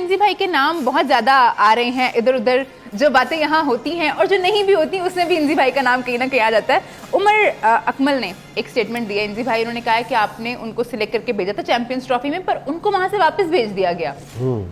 इंजी भाई के नाम बहुत ज़्यादा आ रहे हैं इधर उधर, जो बातें यहाँ होती हैं और जो नहीं भी होती उसमें भी इंजी भाई का नाम कहीं ना कहीं आ जाता है। उमर अकमल ने एक स्टेटमेंट दिया इंजी भाई, उन्होंने कहा है कि आपने उनको सिलेक्ट करके भेजा था चैंपियंस ट्रॉफी में, पर उनको वहां से वापस भेज दिया गया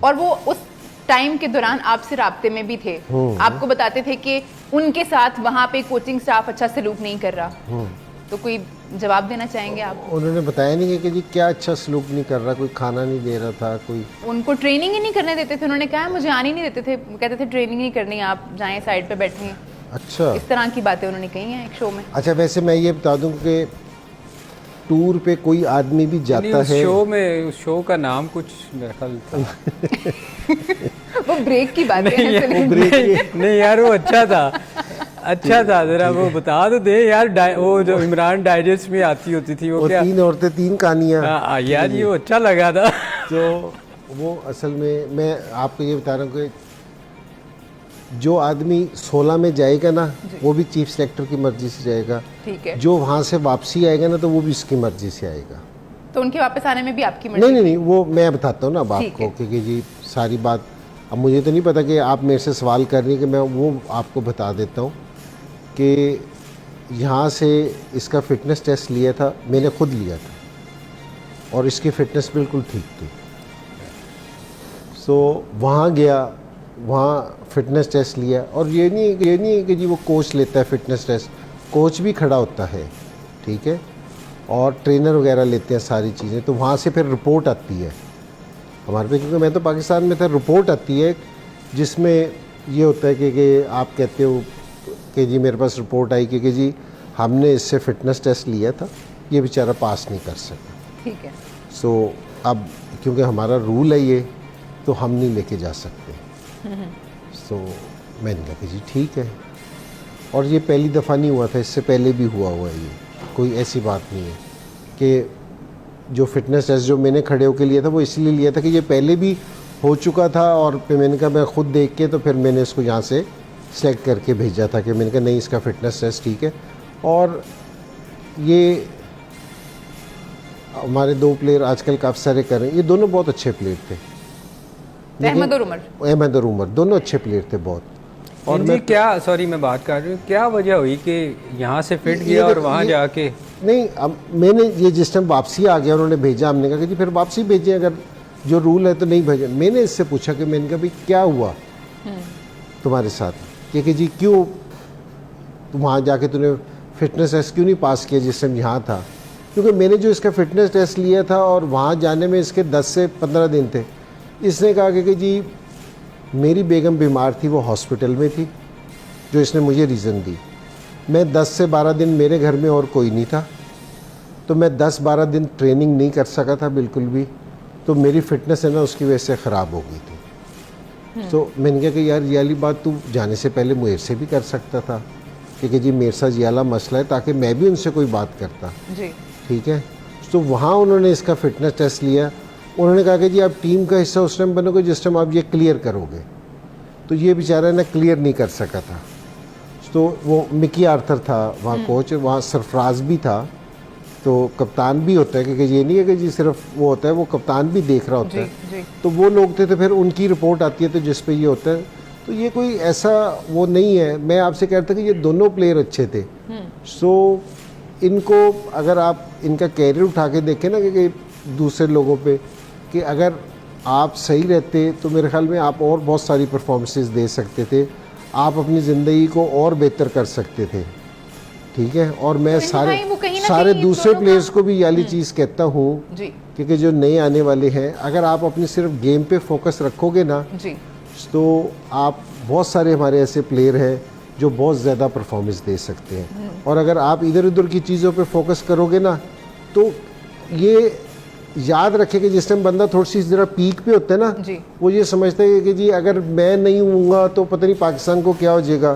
और वो उस टाइम के दौरान आपसे राब्ते में भी थे, आपको बताते थे कि उनके साथ वहां पे कोचिंग स्टाफ अच्छा सलूक नहीं कर रहा। तो कोई जवाब देना चाहेंगे आप? उन्होंने बताया नहीं कि जी क्या अच्छा सलूक नहीं कर रहा, कोई खाना नहीं दे रहा था, कोई उनको ट्रेनिंग ही नहीं करने देते थे। उन्होंने कहा मुझे आने नहीं देते थे, कहते थे ट्रेनिंग नहीं करनी, आप जाएं साइड पे बैठें। अच्छा, इस तरह की बातें उन्होंने कही हैं एक शो में। अच्छा, वैसे मैं ये बता दूं कि टूर पे कोई आदमी भी जाता है, शो में, उस शो का नाम कुछ मेरा ख्याल था वो ब्रेक की बातें हैं। नहीं यार, वो अच्छा था, अच्छा था, जरा वो बता तो दे यार। वो जो इमरान डाइजेस्ट में आती होती थी वो क्या, 3 औरतें 3 कहानियाँ। यार ये अच्छा लगा था। तो वो असल में मैं आपको ये बता रहा हूँ कि जो आदमी 16 में जाएगा ना, वो भी चीफ सेलेक्टर की मर्जी से जाएगा। ठीक है। जो वहाँ से वापसी आएगा ना, तो वो भी इसकी मर्जी से आएगा। तो उनके वापस आने में भी आपकी मर्जी? नहीं, वो मैं बताता हूँ ना अब आपको, क्योंकि जी सारी बात अब मुझे तो नहीं पता कि आप मेरे से सवाल कर रही हैं, कि मैं वो आपको बता देता हूँ कि यहाँ से इसका फ़िटनेस टेस्ट लिया था, मैंने खुद लिया था और इसकी फ़िटनेस बिल्कुल ठीक थी। सो वहाँ गया, वहाँ फ़िटनेस टेस्ट लिया, और ये नहीं है कि जी वो कोच लेता है फ़िटनेस टेस्ट, कोच भी खड़ा होता है, ठीक है, और ट्रेनर वगैरह लेते हैं सारी चीज़ें। तो वहाँ से फिर रिपोर्ट आती है हमारे पे, क्योंकि मैं तो पाकिस्तान में था, रिपोर्ट आती है जिसमें ये होता है कि आप कहते हो कि जी मेरे पास रिपोर्ट आई कि जी हमने इससे फ़िटनेस टेस्ट लिया था, ये बेचारा पास नहीं कर सका। ठीक है। सो अब क्योंकि हमारा रूल है ये, तो हम नहीं लेके जा सकते। सो मैंने कहा कि जी ठीक है, और ये पहली दफ़ा नहीं हुआ था, इससे पहले भी हुआ है ये, कोई ऐसी बात नहीं है कि जो फ़िटनेस टेस्ट जो मैंने खड़े होकर लिया था वो इसलिए लिया था कि ये पहले भी हो चुका था, और फिर मैंने कहा मैं ख़ुद देख के, तो फिर मैंने इसको यहाँ से सेलेक्ट करके भेजा था कि मैंने कहा नहीं, इसका फ़िटनेस टेस्ट ठीक है। और ये हमारे 2 प्लेयर आजकल काफ़ी सारे कर रहे हैं, ये दोनों बहुत अच्छे प्लेयर थे, अहमद और उमर। अहमद और उमर दोनों अच्छे प्लेयर थे बहुत। और मैं क्या, सॉरी मैं बात कर रही हूँ, क्या वजह हुई कि यहाँ से फिट गया और वहाँ जाके? नहीं, अब मैंने ये जिस टाइम वापसी आ गया, उन्होंने भेजा, हमने कहा कि जी फिर वापसी भेजें, अगर जो रूल है तो नहीं भेजें। मैंने इससे पूछा कि मैंने कहा भाई क्या हुआ तुम्हारे साथ, कि जी क्यों तुम वहाँ जाके तूने फ़िटनेस टेस्ट क्यों नहीं पास किया जिस टाइम यहाँ था? क्योंकि मैंने जो इसका फ़िटनेस टेस्ट लिया था और वहाँ जाने में इसके 10 से 15 दिन थे। इसने कहा कि जी मेरी बेगम बीमार थी, वो हॉस्पिटल में थी, जो इसने मुझे रीज़न दी। मैं 10 से 12 दिन मेरे घर में और कोई नहीं था, तो मैं 10-12 दिन ट्रेनिंग नहीं कर सका था बिल्कुल भी, तो मेरी फ़िटनेस है ना उसकी वजह से ख़राब हो गई थी। तो मैंने कहा कि यार ये वाली बात तू जाने से पहले मुझे से भी कर सकता था, क्योंकि जी मेरे साथ ये वाला मसला है, ताकि मैं भी उनसे कोई बात करता जी। ठीक है। तो वहाँ उन्होंने इसका फ़िटनेस टेस्ट लिया, उन्होंने कहा कि जी आप टीम का हिस्सा उस टाइम बनोगे जिस टाइम आप ये क्लियर करोगे। तो ये बेचारा ना क्लियर नहीं कर सका था। तो वो मिकी आर्थर था वहाँ कोच, वहाँ सरफराज भी था, तो कप्तान भी होता है, क्योंकि ये नहीं है कि जी सिर्फ वो होता है, वो कप्तान भी देख रहा होता है। तो वो लोग थे, तो फिर उनकी रिपोर्ट आती है, तो जिस पे ये होता है, तो ये कोई ऐसा वो नहीं है। मैं आपसे कह रहा था कि ये दोनों प्लेयर अच्छे थे। सो इनको अगर आप इनका कैरियर उठा के देखें ना कि दूसरे लोगों पे, कि अगर आप सही रहते तो मेरे ख्याल में आप और बहुत सारी परफॉर्मेंसेस दे सकते थे, आप अपनी ज़िंदगी को और बेहतर कर सकते थे। ठीक है। और मैं सारे दूसरे प्लेयर्स को भी ये वाली चीज़ कहता हूँ, क्योंकि जो नए आने वाले हैं, अगर आप अपनी सिर्फ गेम पे फोकस रखोगे ना जी, तो आप बहुत सारे हमारे ऐसे प्लेयर हैं जो बहुत ज़्यादा परफॉर्मेंस दे सकते हैं। और अगर आप इधर उधर की चीज़ों पे फोकस करोगे ना, तो ये याद रखें कि जिस टाइम बंदा थोड़ी सी ज़रा पीक पे होता है ना जी, वो ये समझता है कि जी अगर मैं नहीं हूँगा तो पता नहीं पाकिस्तान को क्या हो जाएगा।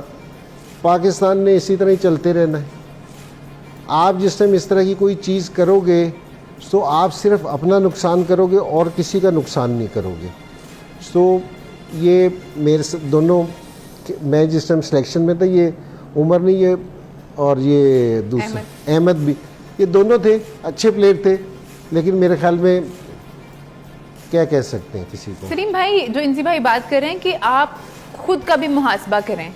पाकिस्तान ने इसी तरह ही चलते रहना है। आप जिस टाइम इस तरह की कोई चीज़ करोगे तो आप सिर्फ अपना नुकसान करोगे और किसी का नुकसान नहीं करोगे। तो ये मेरे दोनों, मैं जिस टाइम सिलेक्शन में था, ये उमर नहीं, ये और ये दूसरा अहमद भी, ये दोनों थे अच्छे प्लेयर थे, लेकिन मेरे ख्याल में क्या कह सकते हैं किसी को। सलीम भाई, जो इंजी भाई बात कर रहे हैं कि आप खुद का भी मुहासबा करें,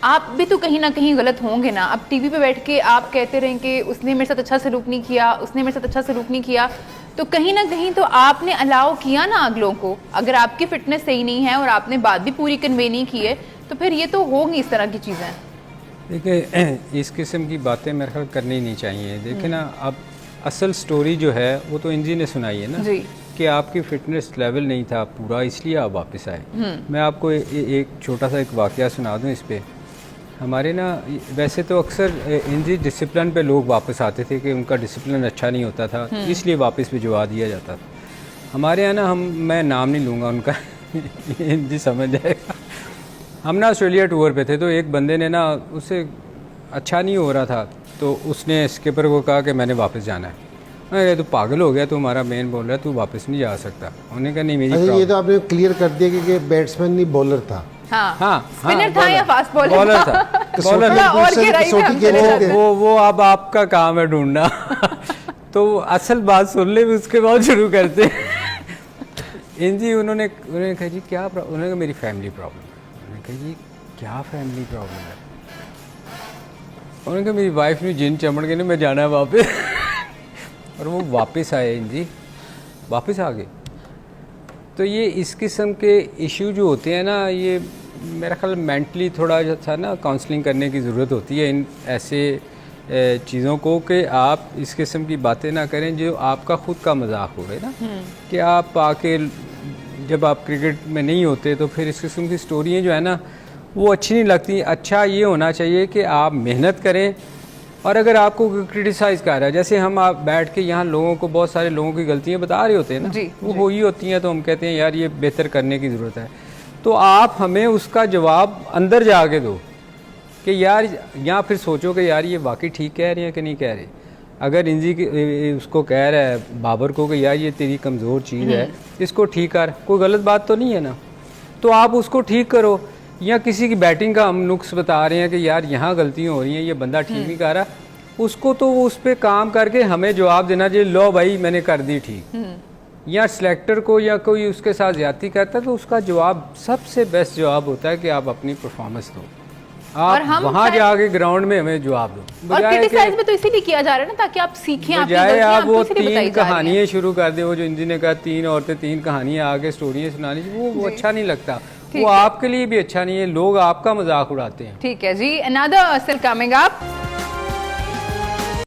आप भी तो कहीं ना कहीं गलत होंगे ना। अब टीवी पे बैठ के आप कहते रहें कि उसने मेरे साथ अच्छा सलूक नहीं किया, उसने मेरे साथ अच्छा सलूक नहीं किया, तो कहीं ना कहीं तो आपने अलाउ किया ना अगलों को। अगर आपकी फिटनेस सही नहीं है और आपने बात भी पूरी कन्वे नहीं की है, तो फिर ये तो होंगी इस तरह की चीज़ें। देखिए, इस किस्म की बातें मेरे ख्याल करनी नहीं चाहिए। देखिए ना, अब असल स्टोरी जो है वो तो इंजी ने सुनाई है ना, जी, कि आपकी फिटनेस लेवल नहीं था पूरा, इसलिए आप वापस आए। मैं आपको एक छोटा सा एक वाक़या सुना दूं इस पे। हमारे ना, वैसे तो अक्सर इंजी डिसिप्लिन पे लोग वापस आते थे कि उनका डिसिप्लिन अच्छा नहीं होता था, इसलिए वापस भिजवा दिया जाता था। हमारे यहाँ ना, मैं नाम नहीं लूँगा उनका इंजी समझ जाएगा। हम ना ऑस्ट्रेलिया टूर पे थे, तो एक बंदे ने ना, उससे अच्छा नहीं हो रहा था, तो उसने स्किपर को कहा कि मैंने वापस जाना है। अरे तो पागल हो गया, तू हमारा मेन बोल रहा है, तू वापस नहीं जा सकता। उन्होंने कहा नहीं मेरी अच्छा, ये तो आपने क्लियर कर दिया कि बैट्समैन नहीं बॉलर था। हाँ, स्पिनर था या फास्ट बॉलर था। थोड़ा और गहराई में हम चले जाते हैं। वो अब आपका काम है ढूंढना। तो असल बात सुन ले, उसके बाद शुरू करते हैं। इंजी उन्होंने कहा जी क्या उन्होंने कहा मेरी फैमिली प्रॉब्लम है। उन्होंने कहा जी क्या फैमिली प्रॉब्लम है? उन्होंने कहा मेरी वाइफ ने जिन चमड़ के, मैं जाना है वापस। और वो वापस आए, इंजी वापस आ गए। तो ये इस किस्म के इशू जो होते हैं ना, ये मेरा ख्याल मेंटली थोड़ा सा ना काउंसलिंग करने की ज़रूरत होती है इन ऐसे चीज़ों को, कि आप इस किस्म की बातें ना करें जो आपका ख़ुद का मजाक हो ना। कि आप आके जब आप क्रिकेट में नहीं होते तो फिर इस किस्म की स्टोरियाँ जो है ना वो अच्छी नहीं लगती। अच्छा ये होना चाहिए कि आप मेहनत करें, और अगर आपको क्रिटिसाइज़ कर रहा है, जैसे हम आप बैठ के यहाँ लोगों को, बहुत सारे लोगों की गलतियाँ बता रहे होते हैं ना, वो हो ही होती हैं, तो हम कहते हैं यार ये बेहतर करने की ज़रूरत है। तो आप हमें उसका जवाब अंदर जाके दो कि यार, या फिर सोचो कि यार ये वाकई ठीक कह रहे हैं कि नहीं कह रहे। अगर इंजी उसको कह रहा है बाबर को कि यार ये तेरी कमज़ोर चीज़ है, इसको ठीक कर, कोई गलत बात तो नहीं है ना, तो आप उसको ठीक करो। या किसी की बैटिंग का हम नुक्स बता रहे हैं कि यार यहाँ गलतियाँ हो रही हैं, ये बंदा ठीक नहीं कर रहा, उसको तो उस पर काम करके हमें जवाब देना चाहिए, लो भाई मैंने कर दी ठीक। या सिलेक्टर को या कोई उसके साथ ज्यादती करता है तो उसका जवाब, सबसे बेस्ट जवाब होता है कि आप अपनी परफॉर्मेंस दो, आप वहाँ जाके ग्राउंड में हमें जवाब दो। और क्रिटिसाइज भी तो इसीलिए किया जा रहा है ना, ताकि आप सीखें, बजाय आप वो 3 कहानियाँ शुरू कर दे, वो जो इंजी ने कहा 3 औरतें 3 कहानियाँ आगे स्टोरियाँ सुनानी, वो अच्छा नहीं लगता, वो आपके लिए भी अच्छा नहीं है, लोग आपका मजाक उड़ाते हैं। ठीक है जी, अनदर still coming up।